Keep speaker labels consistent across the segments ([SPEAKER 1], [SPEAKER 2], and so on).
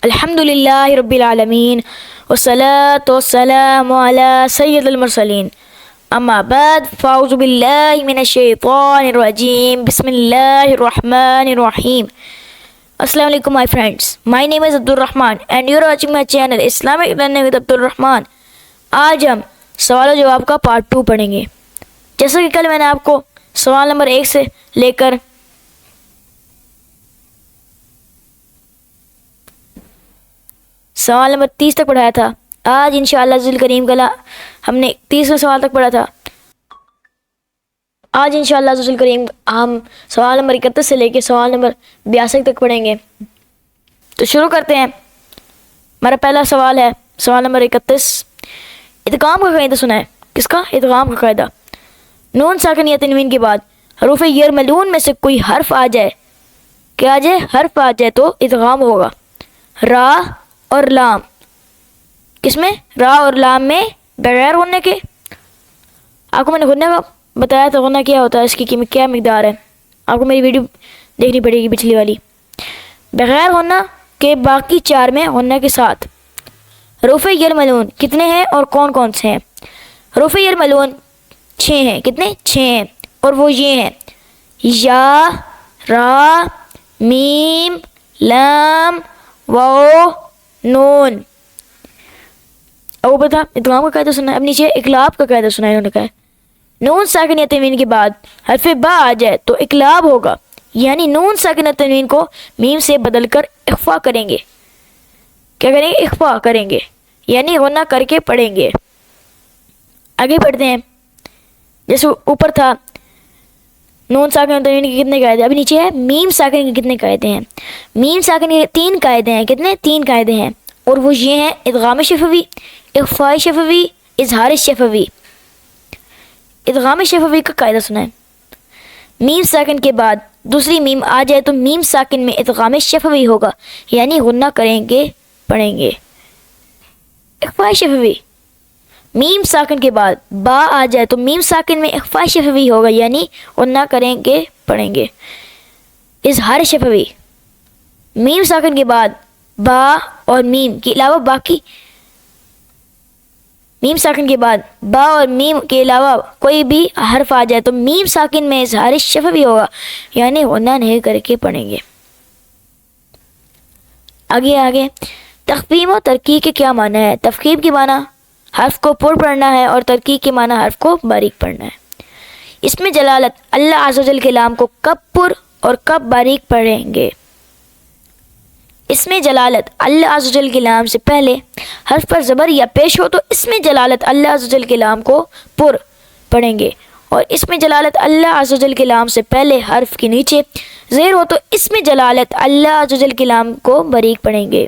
[SPEAKER 1] الحمدللہ رب العالمین والصلاة والسلام علی سید المرسلین اما بعد فاعوذ باللہ من الشیطان الرجیم بسم اللہ الرحمن الرحیم. السلام علیکم my friends. My name is عبد الرحمن and you are watching my channel Islamic Learning with عبد الرحمن. آج ہم سوال و جواب کا پارٹ 2 پڑھیں گے. جیسا کہ کل میں نے آپ کو سوال نمبر 1 سے لے کر سوال نمبر 30 تک پڑھایا تھا. آج انشاءاللہ ذل کریم کلا ہم نے 30ویں سوال تک پڑھا تھا. آج انشاءاللہ ذل کریم ہم سوال نمبر 31 سے لے کے سوال نمبر 62 تک پڑھیں گے. تو شروع کرتے ہیں. ہمارا پہلا سوال ہے سوال نمبر 31. ادغام کا قاعدہ سنا ہے. کس کا؟ ادغام کا قاعدہ. نون ساکن یا تنوین کے بعد حروف یرملون میں سے کوئی حرف آ جائے. کیا آ جائے؟ حرف آ جائے تو ادغام ہوگا. را اور لام. کس میں؟ را اور لام میں بغیر غنہ کے. آپ کو میں نے غنہ کا بتایا تھا. غنہ کیا ہوتا ہے, اس کی کیا مقدار ہے. آپ کو میری ویڈیو دیکھنی پڑے گی پچھلی والی. بغیر غنہ کے باقی 4 میں غنہ کے ساتھ. حروف یرملون کتنے ہیں اور کون کون سے ہیں؟ حروف یرملون 6 ہیں. کتنے؟ 6 ہیں. اور وہ یہ ہیں: یا، را، میم، لام، واو، نون. اب اوپر تھا ادغام کا قاعدہ سنا ہے. اب نیچے اقلاب کا قاعدہ سنا ہے. انہوں نے کہا نون ساکن یا تنوین کے بعد حرف با آ جائے تو اقلاب ہوگا. یعنی نون ساکن یا تنوین کو میم سے بدل کر اخفا کریں گے. کیا کریں گے؟ اخفا کریں گے, یعنی غنہ کر کے پڑھیں گے. آگے پڑھتے ہیں. جیسے اوپر تھا نون ساکن اور تنوین کے کتنے قاعدے. ابھی نیچے ہے میم ساکن کے کتنے قاعدے ہیں. میم ساکن کے 3 قاعدے ہیں. کتنے؟ 3 قاعدے ہیں. اور وہ یہ ہیں: ادغام شفوی، اخفاء شفوی، اظہار شفوی. ادغام شفوی کا قاعدہ سنا ہے. میم ساکن کے بعد دوسری میم آ جائے تو میم ساکن میں ادغام شفوی ہوگا, یعنی غنہ کریں گے, پڑھیں گے. اخفاء شفوی. میم ساکن کے بعد با آ جائے تو میم ساکن میں اخفاء شفوی ہوگا, یعنی غنہ کریں گے, پڑھیں گے. اظہار شفوی. میم ساکن کے بعد با اور میم کے علاوہ باقی میم ساکن کے بعد با اور میم کے علاوہ کوئی بھی حرف آ جائے تو میم ساکن میں اظہار شفوی ہوگا, یعنی غنہ نہیں کر کے پڑھیں گے. آگے تخفیف و ترقیق کے کیا معنی ہے؟ تخفیف کے معنی حرف کو پر پڑھنا ہے اور ترقیق کے معنی حرف کو باریک پڑھنا ہے. اس میں جلالت اللہ عز و جل کے لام کو کب پر اور کب باریک پڑھیں گے؟ اس میں جلالت اللہ عز و جل کے لام سے پہلے حرف پر زبر یا پیش ہو تو اس میں جلالت اللہ عز و جل کے لام کو پر پڑھیں گے, اور اس میں جلالت اللہ عز و جل کے لام سے پہلے حرف کے نیچے زیر ہو تو اس میں جلالت اللہ عز و جل کے لام کو باریک پڑھیں گے.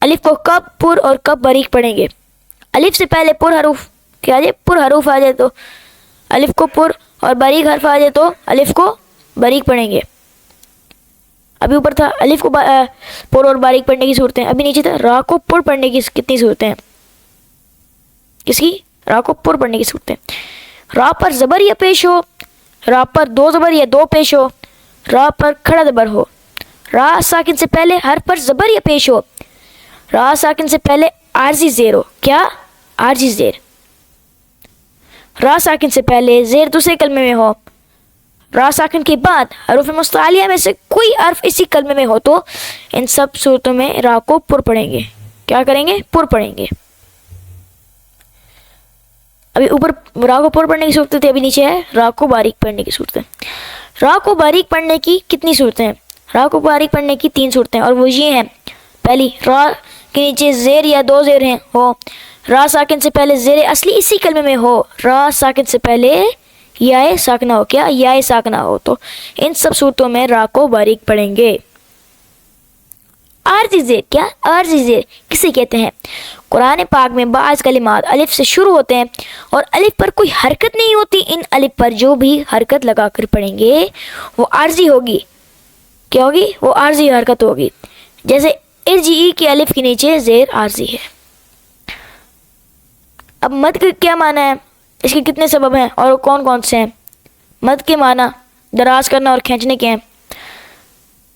[SPEAKER 1] الف کو کب پر اور کب باریک پڑھیں گے؟ الف سے پہلے پر حروف کیا جائے؟ پر حروف آ جائے تو الف کو پر, اور باریک حرف آ جائے تو الف کو باریک پڑھیں گے. ابھی اوپر تھا الف کو پر اور باریک پڑھنے کی صورتیں. ابھی نیچے تھا را کو پر پڑھنے کی کتنی صورتیں ہیں؟ کس کی؟ را کو پر پڑھنے کی صورتیں. را پر زبر یا پیش ہو, را پر 2 زبر یا 2 پیش ہو, را پر کھڑا زبر ہو, را ساکن سے پہلے حرف پر زبر یا پیش ہو, را ساکن سے پہلے عارضی زیر ہو. کیا؟ عارضی زیر. را ساکن سے پہلے زیر دوسرے کلمے میں ہو, را ساکن کے بعد حروف مستعلیہ میں سے کوئی حرف اسی کلمے میں ہو تو ان سب صورتوں میں را کو پر پڑھیں گے. کیا کریں گے؟ پر پڑھیں گے. ابھی اوپر را کو پر پڑھنے کی صورتیں تھی. ابھی نیچے ہے را کو باریک پڑھنے کی صورتیں. را کو باریک پڑھنے کی کتنی صورتیں ہیں؟ را کو باریک پڑھنے کی 3 صورتیں, اور وہ یہ ہیں: پہلی, را کے نیچے زیر یا 2 زیر ہیں ہو, را ساکن سے پہلے زیر اصلی اسی کلمے میں ہو, را ساکن سے پہلے یا ساکنہ ہو. کیا؟ یا ساکنہ ہو. تو ان سب صورتوں میں را کو باریک پڑھیں گے. عارضی زیر. کیا؟ عارضی زیر کسے کہتے ہیں؟ قرآن پاک میں بعض کلمات الف سے شروع ہوتے ہیں اور الف پر کوئی حرکت نہیں ہوتی. ان الف پر جو بھی حرکت لگا کر پڑھیں گے وہ عارضی ہوگی. کیا ہوگی؟ وہ عارضی حرکت ہوگی. جیسے ارجعی کے الف کے نیچے زیر عارضی ہے. اب مد کا کیا معنی ہے؟ اس کے کتنے سبب ہیں اور کون کون سے ہیں؟ مد کے معنی دراز کرنا اور کھینچنے کے ہیں.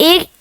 [SPEAKER 1] 1,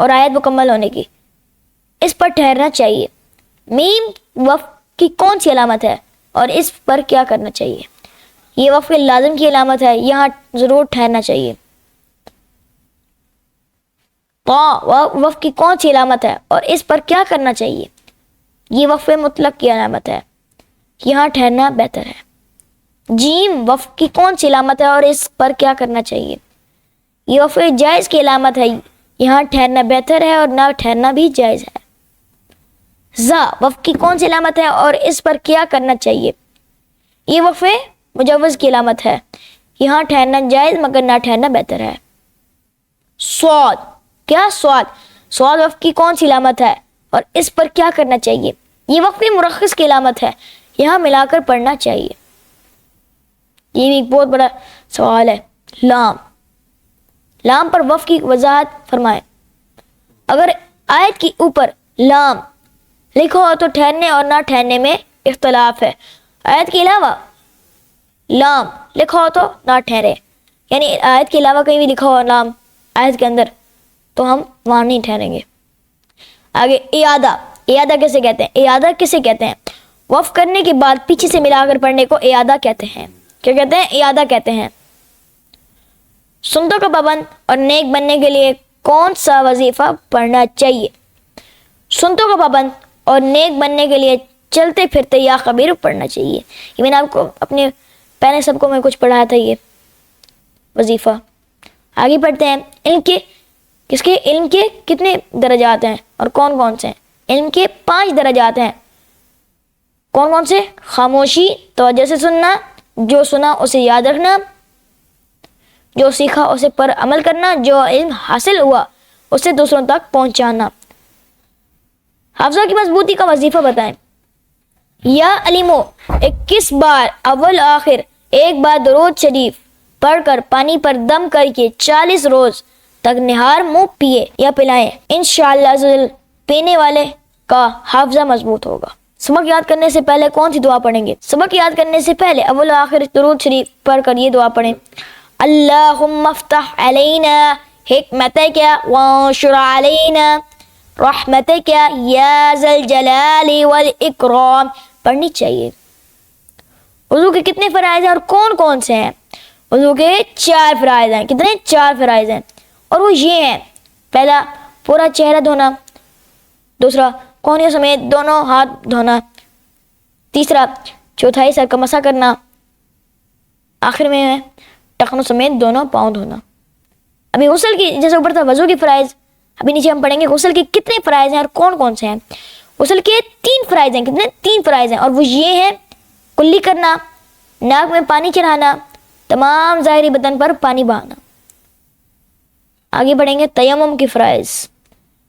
[SPEAKER 1] اور آیت مکمل ہونے کی، اس پر ٹھہرنا چاہیے۔ میم وقف کی کون سی علامت ہے اور اس پر کیا کرنا چاہیے؟ یہ وقف لازم کی علامت ہے، یہاں ضرور ٹھہرنا چاہیے۔ طا وقف کی کون سی علامت ہے اور اس پر کیا کرنا چاہیے؟ یہ وقف مطلق کی علامت ہے، یہاں ٹھہرنا بہتر ہے۔ جیم وقف کی کون سی علامت ہے اور اس پر کیا کرنا چاہیے؟ یہ وقف جائز کی علامت ہے، یہاں ٹھہرنا بہتر ہے اور نہ ٹھہرنا بھی جائز ہے۔ زا وقف کی کون سی علامت ہے اور اس پر کیا کرنا چاہیے؟ یہ وقف مجوز کی علامت ہے، یہاں ٹھہرنا جائز مگر نہ ٹھہرنا بہتر ہے۔ صاد کیا صاد وقف کی کون سی علامت ہے اور اس پر کیا کرنا چاہیے؟ یہ وقف مرخص کی علامت ہے، یہاں ملا کر پڑھنا چاہیے۔ یہ بھی ایک بہت بڑا سوال ہے۔ لام پر وقف کی وضاحت فرمائیں۔ اگر آیت کی اوپر لام لکھو ہو تو ٹھہرنے اور نہ ٹھہرنے میں اختلاف ہے۔ آیت کے علاوہ لام لکھو ہو تو نہ ٹھہرے، یعنی آیت کے علاوہ کہیں بھی لکھا ہو لام آیت کے اندر تو ہم وہاں نہیں ٹھہریں گے۔ آگے اعادہ کیسے کہتے ہیں؟ اعادہ کسے کہتے ہیں؟ وقف کرنے کے بعد پیچھے سے ملا کر پڑھنے کو اعادہ کہتے ہیں۔ کیا کہتے ہیں؟ اعادہ کہتے ہیں۔ سنتوں کا پابند اور نیک بننے کے لیے کون سا وظیفہ پڑھنا چاہیے؟ سنتوں کا پابند اور نیک بننے کے لیے چلتے پھرتے یا خبیر پڑھنا چاہیے۔ یہ میں نے آپ کو اپنے پہلے سب کو میں کچھ پڑھایا تھا یہ وظیفہ۔ آگے پڑھتے ہیں۔ علم کے کتنے درجات ہیں اور کون کون سے ہیں؟ علم کے 5 درجات ہیں۔ کون کون سے؟ خاموشی، توجہ سے سننا، جو سنا اسے یاد رکھنا، جو سیکھا اسے پر عمل کرنا، جو علم حاصل ہوا اسے دوسروں تک پہنچانا۔ حافظہ کی مضبوطی کا وظیفہ بتائیں۔ یا علیمو 21 بار اول آخر ایک بار درود شریف پڑھ کر پانی پر دم کر کے 40 روز تک نہار منہ پیے یا پلائیں، انشاءاللہ عزوجل پینے والے کا حافظہ مضبوط ہوگا۔ سبق یاد کرنے سے پہلے کون سی دعا پڑھیں گے؟ سبق یاد کرنے سے پہلے اول آخر درود شریف پڑھ کر یہ دعا پڑھیں۔ اللہم افتح علینا حکمتک وانشر علینا رحمتک یا ذا الجلال والاکرام پڑھنی چاہیے۔ وضو کے کتنے فرائض ہیں اور کون کون سے ہیں؟ وضو کے 4 فرائض ہیں۔ کتنے؟ 4 فرائض ہیں، اور وہ یہ ہیں۔ پہلا، پورا چہرہ دھونا۔ دوسرا، کونیوں سمیت دونوں ہاتھ دھونا۔ تیسرا، چوتھائی سر کا مسح کرنا۔ آخر میں ہے ٹخنوں سمیت دونوں پاؤں دھونا۔ ابھی غسل کی جیسے اوپر تھا وضو کے فرائض، ابھی نیچے ہم پڑھیں گے غسل کے کتنے فرائض ہیں اور کون کون سے ہیں۔ غسل کے 3 فرائض ہیں۔ کتنے؟ 3 فرائض ہیں، اور وہ یہ ہیں: کلی کرنا، ناک میں پانی چڑھانا، تمام ظاہری بدن پر پانی بہانا۔ آگے بڑھیں گے تیمم کے فرائض۔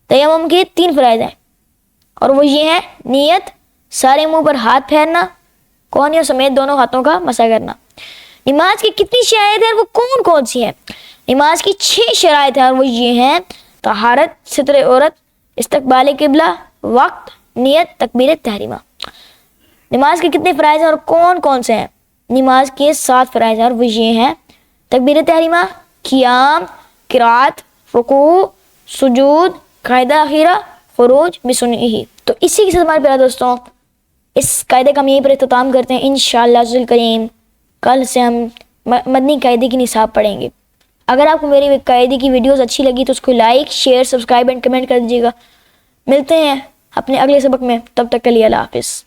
[SPEAKER 1] تیمم کے 3 فرائض ہیں، اور وہ یہ ہیں: نیت، سارے منہ پر ہاتھ پھیرنا، کونیوں سمیت دونوں ہاتھوں کا مسح کرنا۔ نماز کی کتنی شرائط ہیں اور وہ کون کون سی ہیں؟ نماز کی 6 شرائط ہیں، اور وہ یہ ہیں: طہارت، ستر عورت، استقبال قبلہ، وقت، نیت، تکبیر تحریمہ۔ نماز کے کتنے فرائض ہیں اور کون کون سے ہیں؟ نماز کے 7 فرائض ہیں، اور وہ یہ ہیں: تکبیر تحریمہ، قیام، قرات، رکوع، سجود، قاعدہ اخیرہ، خروج بسنعہ۔ تو اسی کے ساتھ ہمارے پیارے دوستوں اس قاعدے کا ہم یہیں پر اختتام کرتے ہیں۔ انشاءاللہ عز الکریم کل سے ہم مدنی قاعدے کی نصاب پڑھیں گے۔ اگر آپ کو میری قاعدے کی ویڈیوز اچھی لگی تو اس کو like, share, subscribe and comment کر دیجیے گا۔ ملتے ہیں اپنے اگلے سبق میں، تب تک کے لیے اللہ حافظ۔